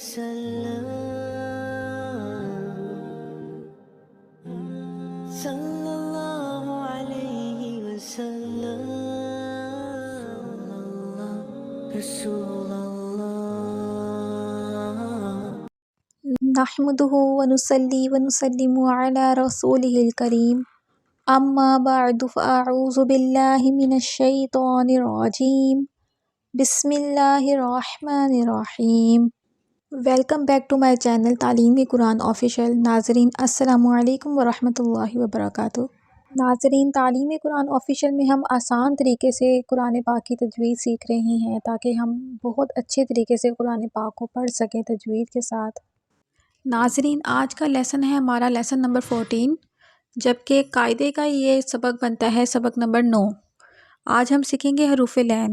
وسلم صلی اللہ علیہ وسلم رسول اللہ نحمده ونصلي ونسلم على رسوله الكريم اما بعد فاعوذ بالله من الشيطان الرجيم بسم اللہ الرحمن الرحیم۔ Welcome back to my channel Taleemi Quran official. ناظرین السلام علیکم ورحمۃ اللہ وبرکاتہ۔ ناظرین، تعلیمی قرآن آفیشیل میں ہم آسان طریقے سے قرآن پاک کی تجوید سیکھ رہے ہیں تاکہ ہم بہت اچھے طریقے سے قرآن پاک کو پڑھ سکیں تجوید کے ساتھ۔ ناظرین، آج کا لیسن ہے ہمارا لیسن نمبر 14، جبکہ قاعدے کا یہ سبق بنتا ہے سبق نمبر 9۔ آج ہم سیکھیں گے حروف لین۔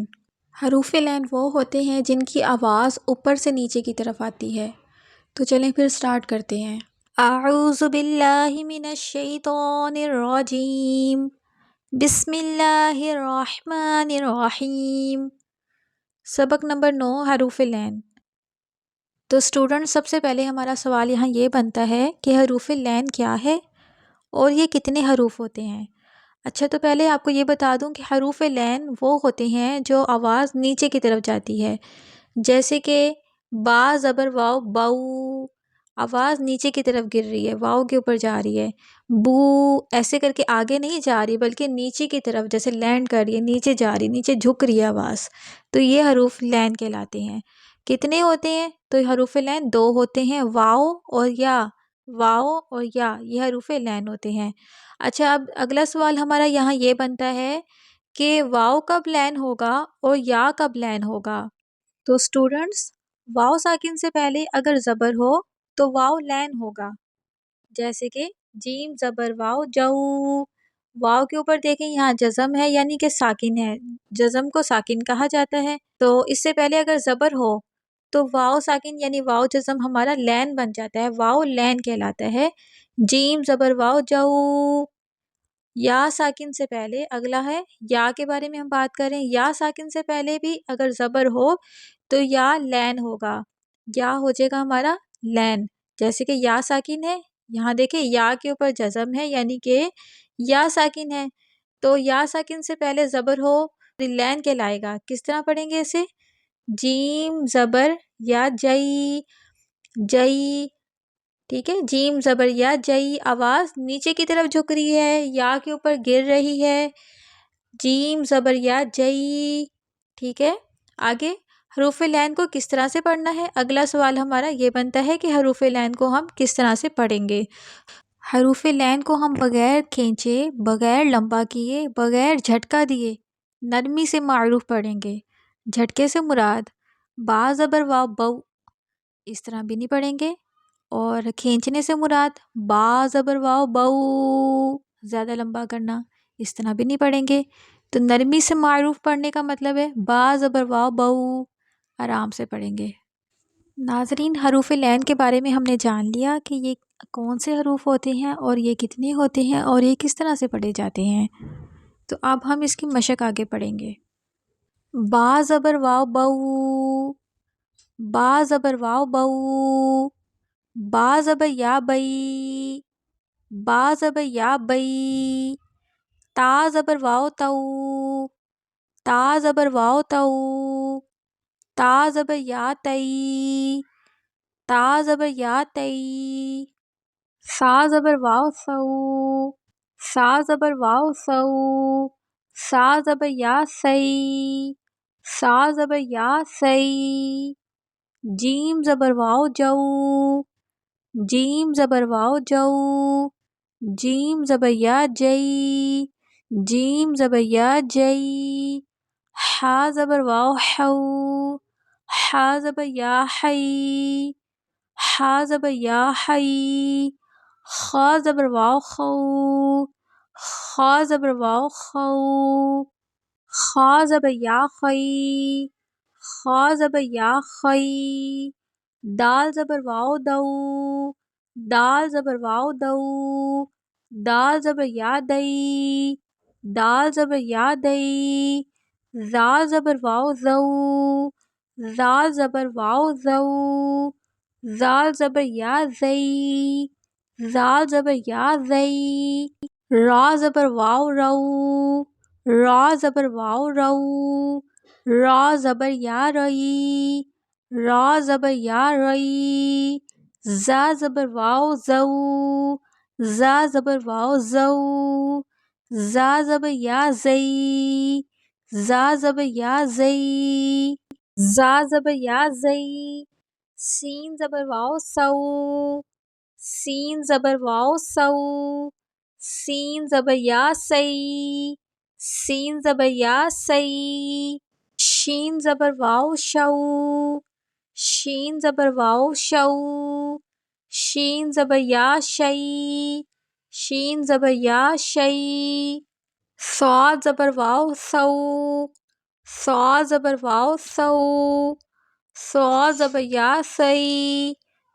حروف لین وہ ہوتے ہیں جن کی آواز اوپر سے نیچے کی طرف آتی ہے۔ تو چلیں پھر سٹارٹ کرتے ہیں۔ اعوذ باللہ من الشیطان الرجیم، بسم اللہ الرحمن الرحیم۔ سبق نمبر 9، حروف لین۔ تو اسٹوڈنٹ، سب سے پہلے ہمارا سوال یہاں یہ بنتا ہے کہ حروف لین کیا ہے اور یہ کتنے حروف ہوتے ہیں؟ اچھا، تو پہلے آپ کو یہ بتا دوں کہ حروف لین وہ ہوتے ہیں جو آواز نیچے کی طرف جاتی ہے، جیسے کہ با زبر واو باؤ، آواز نیچے کی طرف گر رہی ہے، واو کے اوپر جا رہی ہے۔ بو ایسے کر کے آگے نہیں جا رہی بلکہ نیچے کی طرف جیسے لینڈ کر رہی ہے، نیچے جا رہی ہے، نیچے جھک رہی ہے آواز، تو یہ حروف لین کہلاتے ہیں۔ کتنے ہوتے ہیں؟ تو حروف لین 2 ہوتے ہیں، واو اور یا، واو اور یا، یہ حروف لین ہوتے ہیں۔ اچھا، اب اگلا سوال ہمارا یہاں یہ بنتا ہے کہ واو کب لین ہوگا اور یا کب لین ہوگا؟ تو اسٹوڈنٹس، واو ساکن سے پہلے اگر زبر ہو تو واو لین ہوگا، جیسے کہ جیم زبر واو جو، واو کے اوپر دیکھیں یہاں جزم ہے یعنی کہ ساکن ہے، جزم کو ساکن کہا جاتا ہے۔ تو اس سے پہلے اگر زبر ہو تو واو ساکن یعنی واو جزم ہمارا لین بن جاتا ہے، واو لین کہلاتا ہے۔ جیم زبر واو جو، یا ساکن سے پہلے اگلا ہے یا کے بارے میں ہم بات کریں، یا ساکن سے پہلے بھی اگر زبر ہو تو یا لین ہوگا، یا ہو جائے گا ہمارا لین، جیسے کہ یا ساکن ہے، یہاں دیکھیں یا کے اوپر جزم ہے یعنی کہ یا ساکن ہے، تو یا ساکن سے پہلے زبر ہو لین کہلائے گا۔ کس طرح پڑھیں گے اسے؟ جیم زبر یا جئی، جئی، ٹھیک ہے، جیم زبر یا جئی، آواز نیچے کی طرف جھک رہی ہے، یا کے اوپر گر رہی ہے، جیم زبر یا جئی، ٹھیک ہے۔ آگے حروف لین کو کس طرح سے پڑھنا ہے؟ اگلا سوال ہمارا یہ بنتا ہے کہ حروف لین کو ہم کس طرح سے پڑھیں گے؟ حروف لین کو ہم بغیر کھینچے، بغیر لمبا کیے، بغیر جھٹکا دیے نرمی سے معروف پڑھیں گے۔ جھٹکے سے مراد با زبر واو بو، اس طرح بھی نہیں پڑھیں گے، اور کھینچنے سے مراد با زبر واو بو، زیادہ لمبا کرنا، اس طرح بھی نہیں پڑھیں گے۔ تو نرمی سے معروف پڑھنے کا مطلب ہے با زبر واو بو، آرام سے پڑھیں گے۔ ناظرین، حروف لین کے بارے میں ہم نے جان لیا کہ یہ کون سے حروف ہوتے ہیں اور یہ کتنے ہوتے ہیں اور یہ کس طرح سے پڑھے جاتے ہیں۔ تو اب ہم اس کی مشق آگے پڑھیں گے۔ با زبر واو بو، با زبر واو بو، با زبر یا بئی، با زبر یا بئی، تا زبر واو تو، تا زبر واو تو، تا زبر یا تئی، تا زبر یا تئی، سا زبر واو سو، سا زبر واو سو، سا زبر یا سی، سا زبر یا سی، جیم زبر واو جو، جیم زبر واو جو، جیم زبر یا جئی، جیم زبر یا جئی، حا زبر واو حو، حا زبر یا حی، حا زبر یا حی، خا زبر واو خو، خا زبر واو خو، خا زبر یا خی، خا زبر یا خی، دال زبر واو دو، دال زبر واو دو، دال زبر یا دئی، دال زبر یا دئی، زا زبر واو زو، زا زبر واو زو، زال زبر یا زئی، زال زبر یا زئی، را زبر واو رو، را زبر واو رو، را زبر یا رئی، را زبر یا رئی، زا زبر واو زو، زا زبر واو زو، زا زبر یا زئی، زا زبر یا زئی، زا زبر یا زئی، سین زبر واو سو، سین زبر واو سو، سین زبر یا سی، سین زبر یا سی، شین زبر واو شو، شین زبر واو شو، شین زبر یا شی، شین زبر یا شی، صاد زبر واو سو، صاد زبر واو سو، صاد زبر یا سی،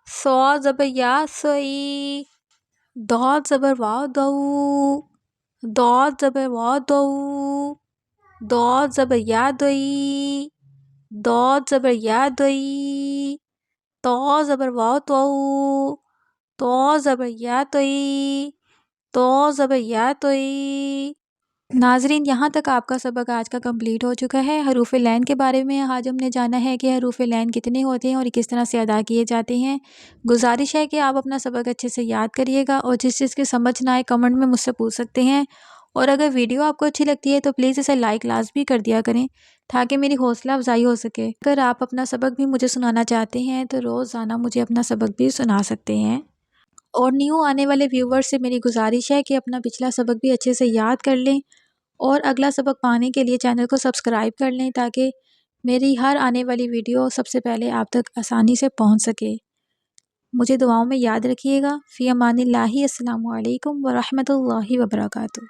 صاد زبر یا سی، ضاد زبر واو دو، ضاد زبر واو دو، ضاد زبر یا دوئی، ضاد زبر یا دوئی، طا زبر واو تو، طا زبر یا توئی، طا زبر یا توئی۔ ناظرین، یہاں تک آپ کا سبق آج کا کمپلیٹ ہو چکا ہے۔ حروف لین کے بارے میں آج ہم نے جانا ہے کہ حروف لین کتنے ہوتے ہیں اور کس طرح سے ادا کیے جاتے ہیں۔ گزارش ہے کہ آپ اپنا سبق اچھے سے یاد کریے گا، اور جس چیز کی سمجھ نہ آئے کمنٹ میں مجھ سے پوچھ سکتے ہیں، اور اگر ویڈیو آپ کو اچھی لگتی ہے تو پلیز اسے لائک لازمی کر دیا کریں تاکہ میری حوصلہ افزائی ہو سکے۔ اگر آپ اپنا سبق بھی مجھے سنانا چاہتے ہیں تو روزانہ مجھے اپنا سبق بھی سنا سکتے ہیں۔ اور نیو آنے والے ویورز سے میری گزارش ہے کہ اپنا پچھلا سبق بھی اچھے سے یاد کر لیں، اور اگلا سبق پانے کے لیے چینل کو سبسکرائب کر لیں تاکہ میری ہر آنے والی ویڈیو سب سے پہلے آپ تک آسانی سے پہنچ سکے۔ مجھے دعاؤں میں یاد رکھیے گا۔ فی امان اللہ۔ السلام علیکم ورحمۃ اللہ وبرکاتہ۔